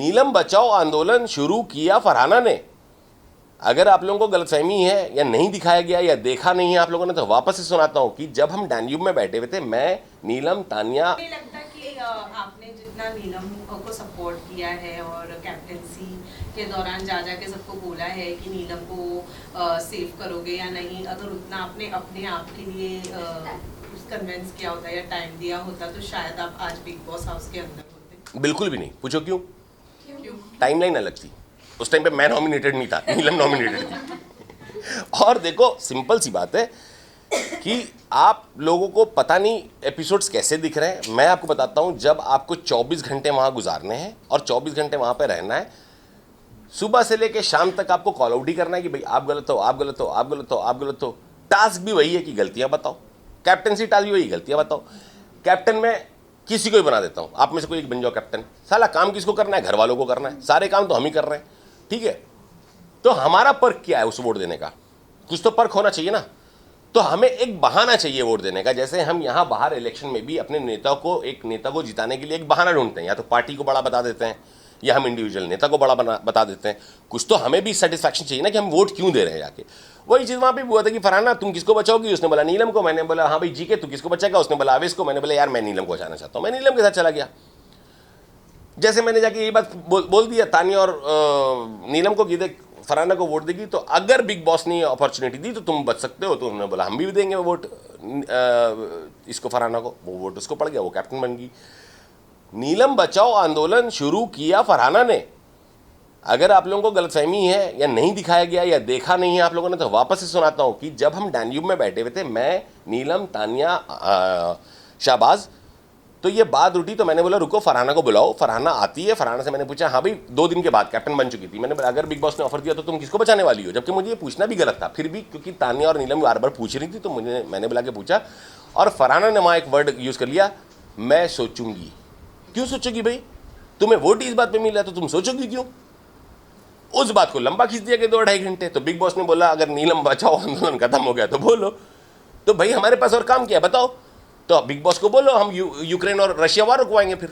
नीलम बचाओ आंदोलन शुरू किया फरहाना ने। अगर आप लोगों को गलतफहमी है या नहीं दिखाया गया या देखा नहीं है आप लोगों ने, तो वापस से सुनाता हूं कि जब हम डैन्यूब में बैठे हुए थे, मैं, नीलम, तानिया। मुझे लगता कि आपने जितना नीलम को सपोर्ट किया है और कैप्टेंसी के दौरान जा के सबको बोला है कि नीलम को सेव करोगे या नहीं, अगर उतना आपने अपने आप के लिए कन्विंस किया होता या टाइम दिया होता तो शायद आप आज बिग बॉस हाउस के अंदर होते। बिल्कुल भी नहीं। पूछो क्यों? क्यों? टाइमलाइन अलग थी उस टाइम पे। मैं नॉमिनेटेड नहीं था, नीलम नॉमिनेटेड थी। और देखो सिंपल सी बात है कि आप लोगों को पता नहीं एपिसोड्स कैसे दिख रहे हैं। मैं आपको बताता हूं, जब आपको 24 घंटे वहां गुजारने हैं और 24 घंटे वहां पे रहना है, सुबह से लेके शाम तक आपको कॉल आउट ही करना है कि भाई आप गलत हो, आप गलत हो, आप गलत हो, आप गलत हो। टास्क भी वही है कि गलतियां बताओ। कैप्टनसी टास्क भी वही, गलतियां बताओ। कैप्टन में किसी को ही बना देता हूं, आप में से कोई एक बन जाओ कैप्टन। साला काम किसको करना है? घर वालों को करना है। सारे काम तो हम ही कर रहे हैं, ठीक है? तो हमारा पर्क क्या है उस वोट देने का? कुछ तो पर्क होना चाहिए ना। तो हमें एक बहाना चाहिए वोट देने का। जैसे हम यहाँ बाहर इलेक्शन में भी अपने नेता को, एक नेता को जिताने के लिए एक बहाना ढूंढते हैं, या तो पार्टी को बड़ा बता देते हैं या हम इंडिविजुअल नेता को बड़ा बता देते हैं। कुछ तो हमें भी सेटिस्फैक्शन चाहिए ना कि हम वोट क्यों दे रहे हैं जाके। वही चीज़ वहाँ पे हुआ था कि फरहाना तुम किसको बचाओगी? उसने बोला नीलम को। मैंने बोला हाँ भाई जी के, तू किसको बचाएगा? उसने बोला आवेश को। मैंने बोला यार मैं नीलम को बचाना चाहता हूँ, मैं नीलम के साथ चला गया। जैसे मैंने जाके ये बात बोल दिया तानिया और नीलम को कि देख फरहाना को वोट देगी तो अगर बिग बॉस ने अपॉर्चुनिटी दी तो तुम बच सकते हो। तो उन्होंने बोला हम भी देंगे वोट इसको, फरहाना को। वो वोट उसको पड़ गया, वो कैप्टन बन गई। नीलम बचाओ आंदोलन शुरू किया फरहाना ने। अगर आप लोगों को गलतफहमी है या नहीं दिखाया गया या देखा नहीं है आप लोगों ने, तो वापस से सुनाता हूं कि जब हम डैन्यूब में बैठे हुए थे, मैं, नीलम, तानिया, शाहबाज, तो ये बात उठी तो मैंने बोला रुको फरहाना को बुलाओ। फरहाना आती है। फरहाना से मैंने पूछा हाँ भाई 2 दिन के बाद कैप्टन बन चुकी थी। मैंने बोला अगर बिग बॉस ने ऑफर दिया तो तुम किसको बचाने वाली हो? जबकि मुझे ये पूछना भी गलत था, फिर भी क्योंकि तानिया और नीलम बार बार पूछ रही थी तो मैंने बुला के पूछा। और फरहाना ने वहाँ एक वर्ड यूज़ कर लिया, मैं सोचूंगी। क्यों सोचोगी भाई? तुम्हें वोट इस बात पे मिला तो तुम सोचोगी क्यों? उस बात को लंबा खींच दिया कि 2-2.5 घंटे। तो बिग बॉस ने बोला अगर नीलम बचाओ आंदोलन खत्म हो गया तो बोलो। तो भाई हमारे पास और काम क्या है बताओ? तो बिग बॉस को बोलो हम यूक्रेन और रशिया वार रुकवाएंगे, फिर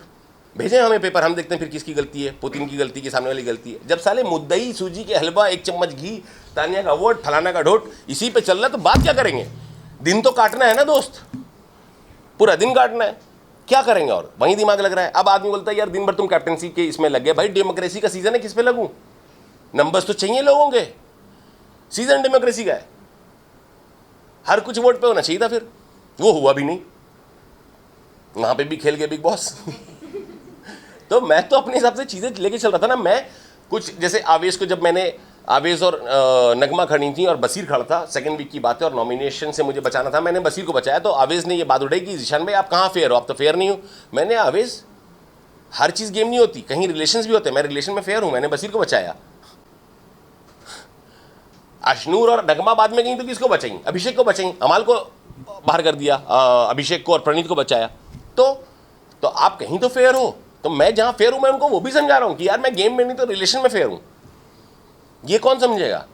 भेजें हमें पेपर, हम देखते हैं फिर किसकी गलती है, पुतिन की गलती की सामने वाली गलती है। जब साले मुद्दई सूजी के हलवा, 1 चम्मच घी, तानिया का वोट, फलाना का ढोट इसी पे चल रहा है, तो बात क्या करेंगे? दिन तो काटना है ना दोस्त, पूरा दिन काटना है, क्या करेंगे? और वहीं दिमाग लग रहा है। अब आदमी बोलता है यार दिन भर तुम कैप्टनसी के इसमें लग गए। भाई डेमोक्रेसी का सीजन है, किस पे लगूं? नंबर्स तो चाहिए लोगों के, सीजन डेमोक्रेसी का है, हर कुछ वोट पे होना चाहिए था। फिर वो हुआ भी नहीं, वहां पे भी खेल गए बिग बॉस। तो मैं तो अपने हिसाब से चीजें लेके चल रहा था ना। मैं कुछ जैसे आवेश को, जब मैंने आवेश और नगमा खड़ी थी और बसीर खड़ा था, सेकंड वीक की बात है और नॉमिनेशन से मुझे बचाना था, मैंने बसीर को बचाया। तो आवेश ने ये बात उठाई कि जिशान भाई आप कहाँ फेयर हो? आप तो फेयर नहीं हो। मैंने आवेश, हर चीज गेम नहीं होती, कहीं रिलेशंस भी होते हैं, मैं रिलेशन में फेयर हूं, मैंने बसीर को बचाया। अशनूर और नगमा बाद में गई तो किसको बचाई? अभिषेक को बचाई। अमाल को बाहर कर दिया, अभिषेक को और प्रणीत को बचाया। तो आप कहीं तो फेयर हो। तो मैं जहां फेयर हूं मैं उनको वो भी समझा रहा हूं कि यार मैं गेम में नहीं तो रिलेशन में फेयर हूं। ये कौन समझेगा?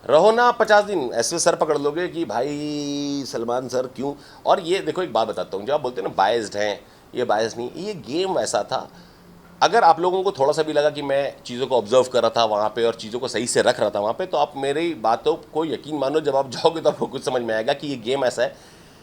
रहो ना 50 दिन ऐसे सर पकड़ लोगे कि भाई सलमान सर क्यों। और ये देखो एक बात बताता हूं, जो आप बोलते हैं ना बायस्ड हैं, ये बायस नहीं, ये गेम ऐसा था। अगर आप लोगों को थोड़ा सा भी लगा कि मैं चीज़ों को ऑब्जर्व कर रहा था वहाँ पे और चीज़ों को सही से रख रहा था वहाँ पे, तो आप मेरी बातों को यकीन मानो, जब आप जाओगे तो आपको कुछ समझ में आएगा कि ये गेम ऐसा है